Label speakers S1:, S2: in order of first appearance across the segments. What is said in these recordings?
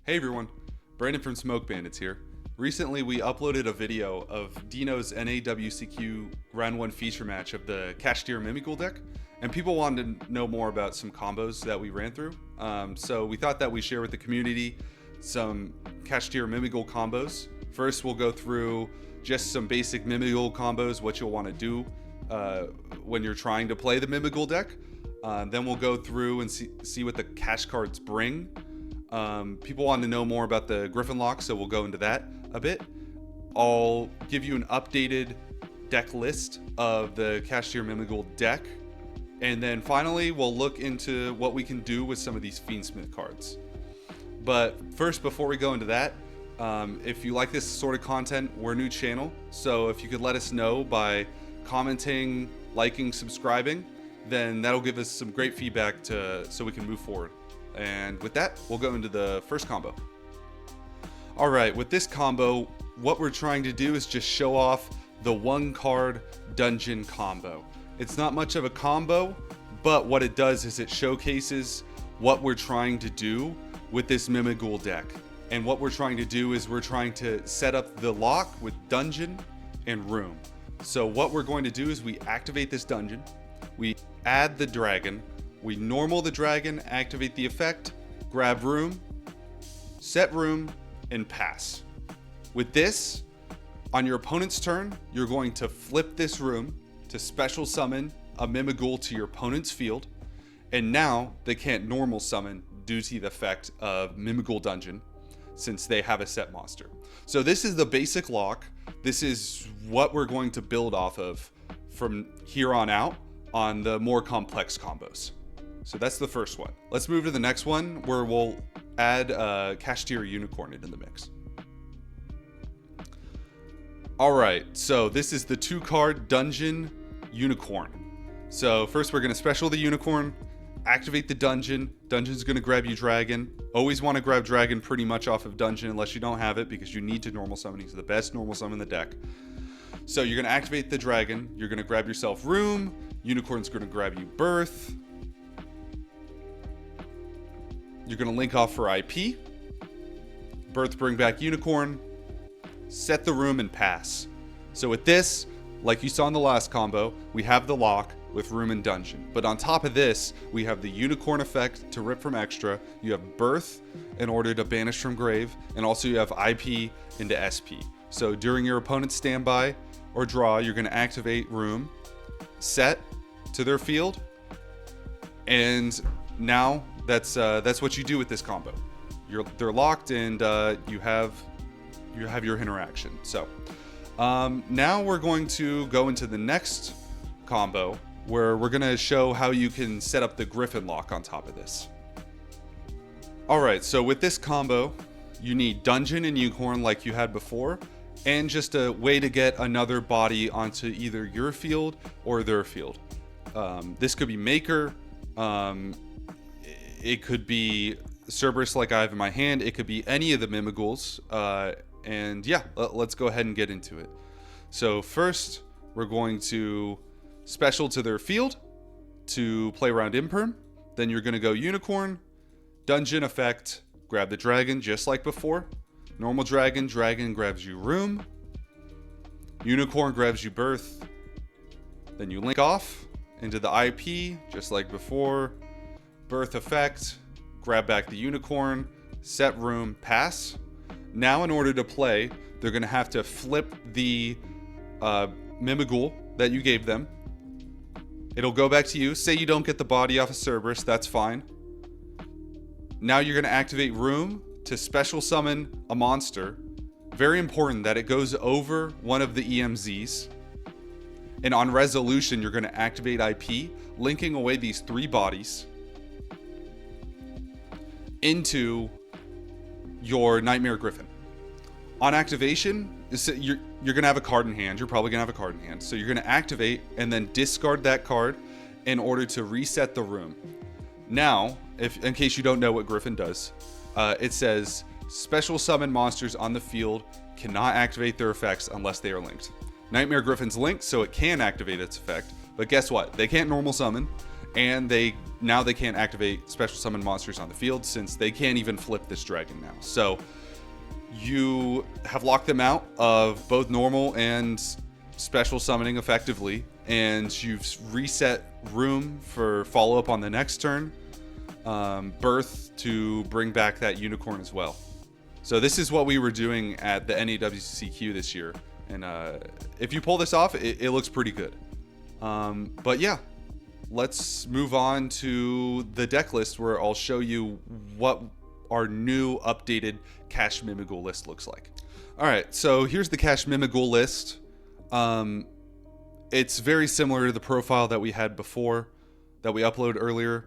S1: Hey everyone, Brandon from Smoke Bandits here. Recently we uploaded a video of Dino's NAWCQ Round 1 feature match of the Kashtira Mimighoul deck, and people wanted to know more about some combos that we ran through. So we thought that we'd share with the community some Kashtira Mimighoul combos. First we'll go through just some basic Mimighoul combos, what you'll want to do when you're trying to play the Mimighoul deck. Then we'll go through and see what the cash cards bring. People want to know more about the Griffin lock, so we'll go into that a bit. I'll give you an updated deck list of the Kashtira Mimighoul deck, and then finally we'll look into what we can do with some of these Fiendsmith cards. But first, before we go into that, if you like this sort of content, we're a new channel, so if you could let us know by commenting, liking, subscribing, then that'll give us some great feedback so we can move forward. And with that, we'll go into the first combo. All right, with this combo, what we're trying to do is just show off the one card dungeon combo. It's not much of a combo, but what it does is it showcases what we're trying to do with this Mimighoul deck. And what we're trying to do is we're trying to set up the lock with dungeon and room. So what we're going to do is we activate this dungeon, we add the dragon, we normal the dragon, activate the effect, grab room, set room, and pass. With this, on your opponent's turn, you're going to flip this room to special summon a Mimighoul to your opponent's field, and now they can't normal summon due to the effect of Mimighoul Dungeon, since they have a set monster. So this is the basic lock. This is what we're going to build off of from here on out on the more complex combos. So that's the first one. Let's move to the next one where we'll add Kashtira Unicorn into the mix. All right, so this is the 2-card Dungeon Unicorn. So first we're gonna special the Unicorn, activate the Dungeon. Dungeon's gonna grab you Dragon. Always wanna grab Dragon pretty much off of Dungeon unless you don't have it, because you need to normal summon. He's the best normal summon in the deck. So you're gonna activate the Dragon, you're gonna grab yourself Room, Unicorn's gonna grab you Birth, you're gonna link off for IP, Birth bring back Unicorn, set the room and pass. So with this, like you saw in the last combo, we have the lock with room and dungeon. But on top of this, we have the Unicorn effect to rip from extra, you have Birth in order to banish from grave, and also you have IP into SP. So during your opponent's standby or draw, you're gonna activate room, set to their field, and now that's what you do with this combo. They're locked, and you have your interaction. So now we're going to go into the next combo where we're gonna show how you can set up the Griffin lock on top of this. All right, so with this combo, you need Dungeon and Unicorn like you had before, and just a way to get another body onto either your field or their field. This could be Maker. It could be Cerberus like I have in my hand. It could be any of the Mimighouls. And yeah, let's go ahead and get into it. So first, we're going to special to their field to play around Imperm. Then you're going to go Unicorn, Dungeon effect, grab the Dragon just like before. Normal Dragon, Dragon grabs you Room. Unicorn grabs you Birth. Then you link off into the IP just like before. Birth effect, grab back the Unicorn, set room, pass. Now in order to play, they're gonna have to flip the Mimighoul that you gave them. It'll go back to you. Say you don't get the body off of Cerberus, that's fine. Now you're gonna activate room to special summon a monster. Very important that it goes over one of the EMZs. And on resolution, you're gonna activate IP, linking away these 3 bodies into your Nightmare Griffin. On activation, you're gonna have a card in hand. You're probably gonna have a card in hand. So you're gonna activate and then discard that card in order to reset the room. Now, in case you don't know what Griffin does, it says special summon monsters on the field cannot activate their effects unless they are linked. Nightmare Griffin's linked, so it can activate its effect, but guess what? They can't normal summon, and now they can't activate special summon monsters on the field since they can't even flip this dragon now. So you have locked them out of both normal and special summoning effectively, and you've reset room for follow-up on the next turn, birth to bring back that unicorn as well. So this is what we were doing at the NAWCQ this year, and if you pull this off, it looks pretty good. But yeah, let's move on to the deck list, where I'll show you what our new updated Kashtira Mimighoul list looks like. All right, so here's the Kashtira Mimighoul list. It's very similar to the profile that we had before, that we uploaded earlier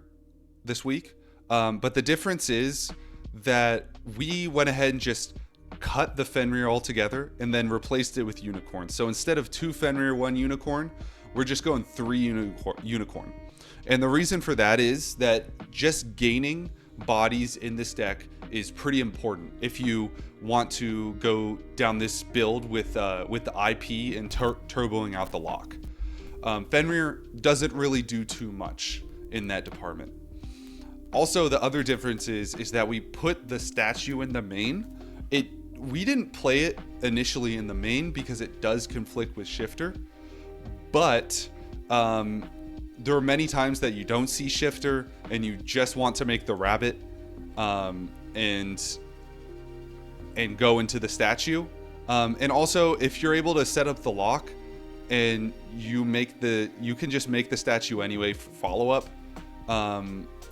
S1: this week. But the difference is that we went ahead and just cut the Fenrir altogether and then replaced it with unicorn. So instead of 2 Fenrir, 1 unicorn, we're just going 3 unicorn. And the reason for that is that just gaining bodies in this deck is pretty important if you want to go down this build with the IP and turboing out the lock. Fenrir doesn't really do too much in that department. Also, the other difference is that we put the statue in the main. We didn't play it initially in the main because it does conflict with Shifter, but there are many times that you don't see Shifter and you just want to make the rabbit and go into the statue. And also, if you're able to set up the lock and you can just make the statue anyway for follow-up.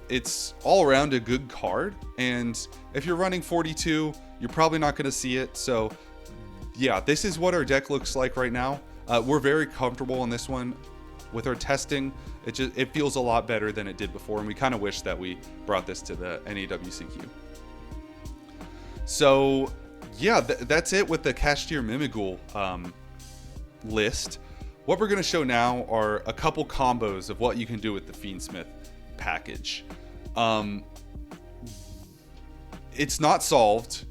S1: It's all around a good card, and if you're running 42, you're probably not going to see it. So yeah, this is what our deck looks like right now. We're very comfortable on this one. With our testing, it feels a lot better than it did before, and we kind of wish that we brought this to the NAWCQ. So yeah, that's it with the Kashtira Mimighoul list. What we're going to show now are a couple combos of what you can do with the Fiendsmith package. It's not solved.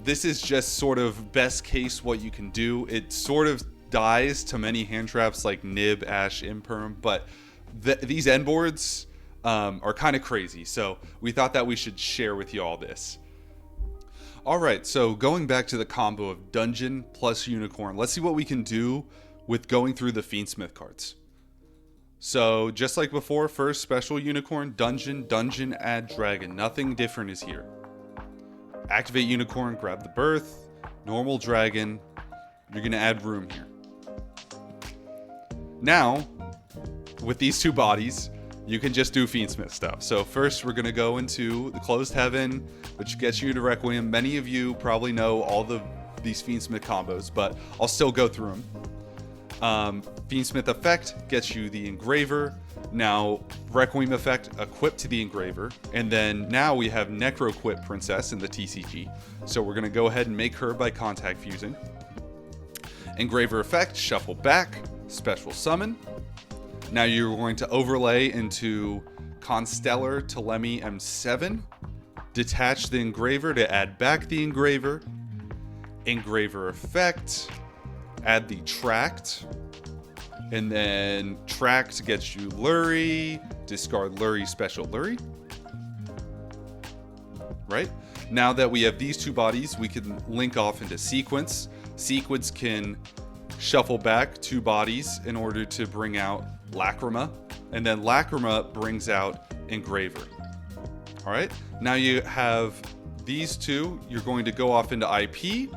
S1: This is just sort of best case what you can do. It sort of dies to many hand traps like Nib, Ash, Imperm, but these end boards are kind of crazy, so we thought that we should share with you all this. Alright, so going back to the combo of Dungeon plus Unicorn, let's see what we can do with going through the Fiendsmith cards. So just like before, first special Unicorn, Dungeon, add Dragon. Nothing different is here. Activate Unicorn, grab the Birth, normal Dragon. You're going to add room here. Now, with these 2 bodies, you can just do Fiendsmith stuff. So first we're going to go into the Closed Heaven, which gets you to Requiem. Many of you probably know all these Fiendsmith combos, but I'll still go through them. Fiendsmith effect gets you the Engraver. Now Requiem effect equipped to the Engraver, and then now we have Necroquip Princess in the TCG. So we're going to go ahead and make her by contact fusing. Engraver effect, shuffle back, special summon. Now you're going to overlay into Constellar Telemi M7, detach the Engraver to add back the Engraver. Engraver effect, add the Tract, and then Tract gets you Lurie, discard Lurie, special Lurie. Right? Now that we have these 2 bodies, we can link off into Sequence. Sequence can shuffle back 2 bodies in order to bring out Lacrima, and then Lacrima brings out Engraver. All right, now you have these 2. You're going to go off into IP.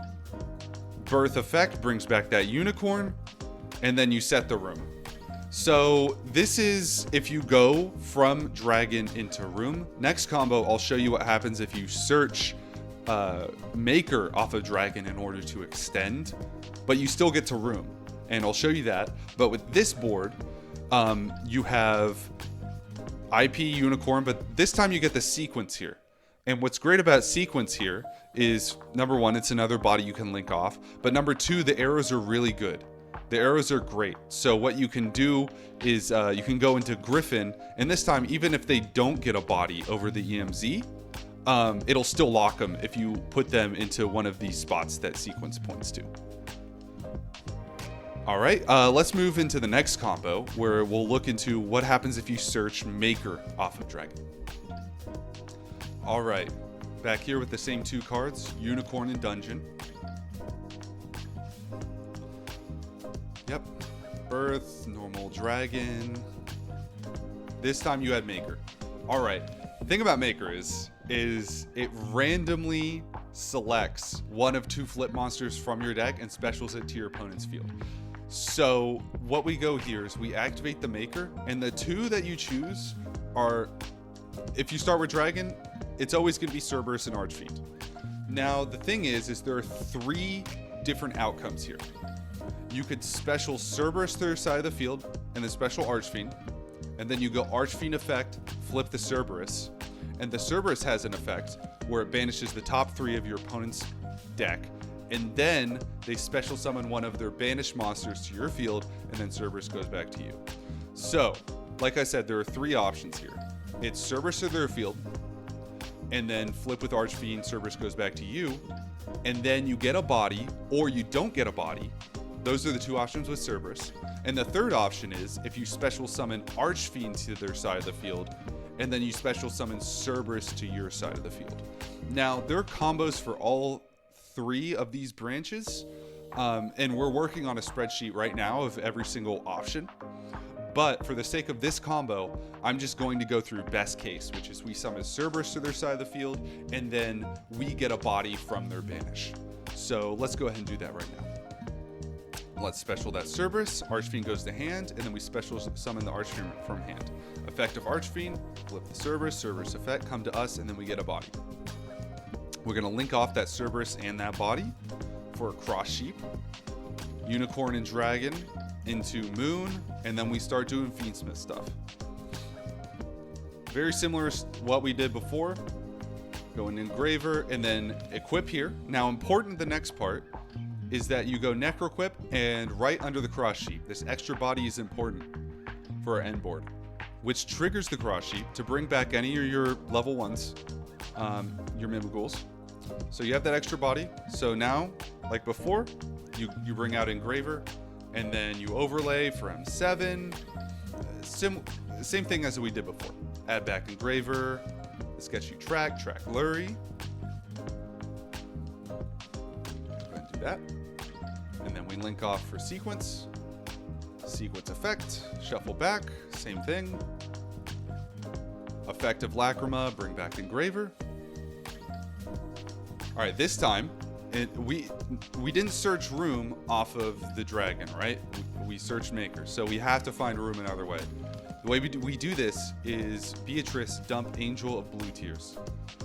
S1: Birth effect brings back that Unicorn, and then you set the room. So this is if you go from Dragon into room. Next combo, I'll show you what happens if you search Maker off of Dragon in order to extend, but you still get to room, and I'll show you that. But with this board, you have IP Unicorn, but this time you get the Sequence here. And what's great about Sequence here is, number 1, it's another body you can link off, but number 2, the arrows are really good. The arrows are great. So what you can do is you can go into Griffin, and this time, even if they don't get a body over the EMZ, it'll still lock them if you put them into one of these spots that Sequence points to. All right, let's move into the next combo where we'll look into what happens if you search Maker off of Dragon. All right, back here with the same 2 cards, Unicorn and Dungeion. Yep, Birth, normal Dragon. This time you had Maker. All right, the thing about Maker is it randomly selects one of 2 flip monsters from your deck and specials it to your opponent's field. So what we go here is we activate the Maker, and the 2 that you choose are, if you start with Dragon, it's always going to be Cerberus and Archfiend. Now the thing is there are 3 different outcomes here. You could special Cerberus to their side of the field and then special Archfiend, and then you go Archfiend effect, flip the Cerberus, and the Cerberus has an effect where it banishes the top 3 of your opponent's deck, and then they special summon one of their banished monsters to your field, and then Cerberus goes back to you. So, like I said, there are 3 options here. It's Cerberus to their field, and then flip with Archfiend, Cerberus goes back to you, and then you get a body, or you don't get a body. Those are the 2 options with Cerberus. And the 3rd option is if you special summon Archfiend to their side of the field, and then you special summon Cerberus to your side of the field. Now, there are combos for all 3 of these branches, and we're working on a spreadsheet right now of every single option. But for the sake of this combo, I'm just going to go through best case, which is we summon Cerberus to their side of the field, and then we get a body from their banish. So let's go ahead and do that right now. Let's special that Cerberus, Archfiend goes to hand, and then we special summon the Archfiend from hand. Effect of Archfiend, flip the Cerberus, Cerberus effect, come to us, and then we get a body. We're going to link off that Cerberus and that body for a Cross Sheep, Unicorn and Dragon into Moon, and then we start doing Fiendsmith stuff. Very similar to what we did before. Go in Engraver, and then equip here. Now, important, the next part is that you go Necroquip, and right under the Cross Sheep, this extra body is important for our end board, which triggers the Cross Sheep to bring back any of your level 1s, your Mimighouls. So you have that extra body. So now, like before, you bring out Engraver, and then you overlay for M7. Same thing as we did before. Add back Engraver. This gets you track Lurie. Go ahead and do that. And then we link off for sequence effect, shuffle back, same thing. Effect of Lacrima, bring back Engraver. All right, this time, we didn't search room off of the Dragon, right? We searched Maker, so we have to find room another way. The way we do this is Beatrice dump Angel of Blue Tears.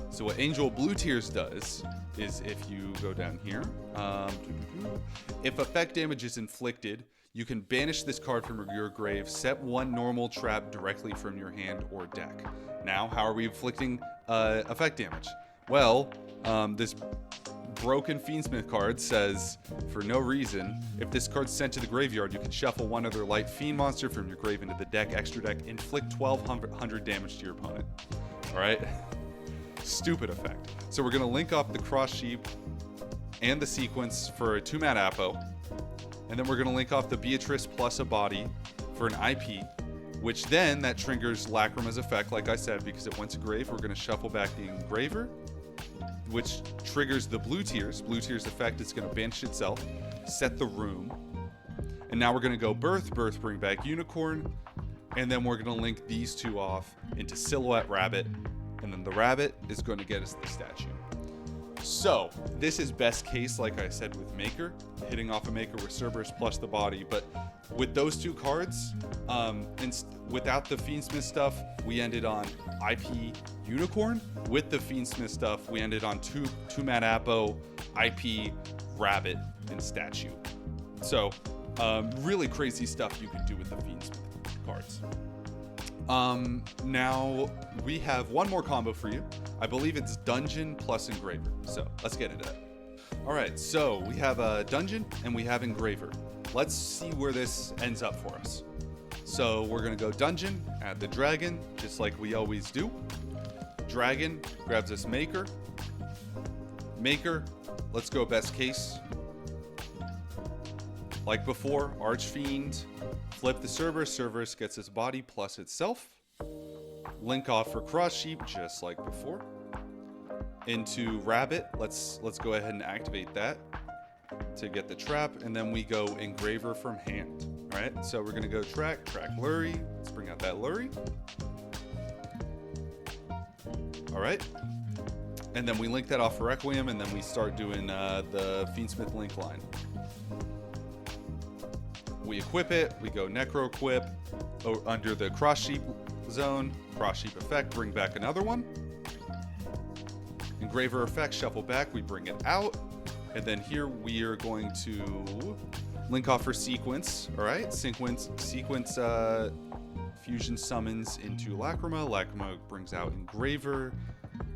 S1: So what Angel of Blue Tears does is if you go down here, if effect damage is inflicted, you can banish this card from your grave, set 1 normal trap directly from your hand or deck. Now, how are we inflicting effect damage? Well, this broken Fiendsmith card says, for no reason, if this card's sent to the graveyard, you can shuffle 1 other light fiend monster from your grave into the deck, extra deck, inflict 1200 damage to your opponent. All right? Stupid effect. So we're going to link up the Cross Sheep and the sequence for a 2-mat Apo, and then we're going to link off the Beatrice plus a body for an IP, which then that triggers Lacrima's effect, like I said, because it went to grave. We're going to shuffle back the Engraver, which triggers the Blue Tears. Blue Tears effect is going to banish itself, set the room, and now we're going to go Birth, bring back Unicorn, and then we're going to link these 2 off into Silhouette Rabbit, and then the Rabbit is going to get us the statue. So this is best case, like I said, with Maker, hitting off a Maker with Cerberus plus the body, but with those 2 cards, and without the Fiendsmith stuff, we ended on IP Unicorn. With the Fiendsmith stuff, we ended on 2-mat Apo, IP, Rabbit, and Statue. So really crazy stuff you can do with the Fiendsmith cards. Now we have one more combo for you. I believe it's Dungeion plus Engraver. So let's get into that. All right, so we have a Dungeion and we have Engraver. Let's see where this ends up for us. So we're gonna go Dungeion, add the Dragon, just like we always do. Dragon grabs us Maker. Maker, let's go best case. Like before, Archfiend, flip the Cerberus. Cerberus gets its body plus itself. Link off for Cross Sheep, just like before. Into Rabbit, let's go ahead and activate that to get the trap, and then we go Engraver from hand. All right, so we're gonna go track Lurie. Let's bring out that Lurie. All right, and then we link that off for Requiem, and then we start doing the Fiendsmith link line. We equip it, we go Necro equip under the Cross Sheep zone, Cross Sheep effect, bring back another one. Engraver effect, shuffle back, we bring it out. And then here we are going to link off for sequence. All right, sequence fusion summons into Lacrima. Lacrima brings out Engraver,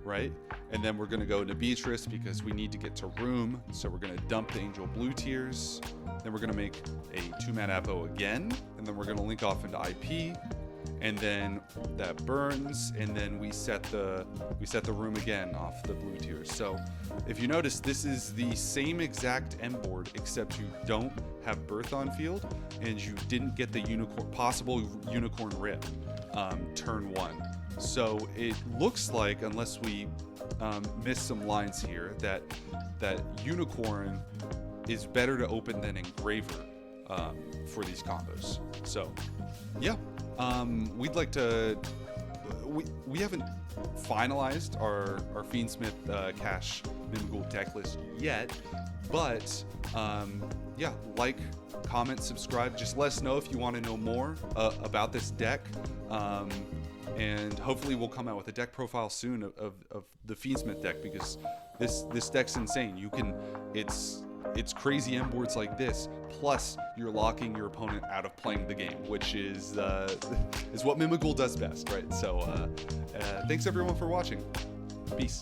S1: right? And then we're gonna go to Beatrice because we need to get to room. So we're gonna dump the Angel Blue Tears. Then we're gonna make a 2-mana Apo again. And then we're gonna link off into IP. And then that burns, and then we set the room again off the blue tiers. So if you notice, this is the same exact end board, except you don't have Birth on field, and you didn't get the possible unicorn rip turn 1. So it looks like, unless we miss some lines here, that unicorn is better to open than Engraver for these combos. So yeah. We'd like to. We haven't finalized our Fiendsmith Kashtira Mimighoul deck list yet, but yeah, like, comment, subscribe. Just let us know if you want to know more about this deck, and hopefully we'll come out with a deck profile soon of the Fiendsmith deck, because this deck's insane. You can it's crazy end boards like this, plus you're locking your opponent out of playing the game, which is what Mimighoul does best, right? So thanks everyone for watching. Peace.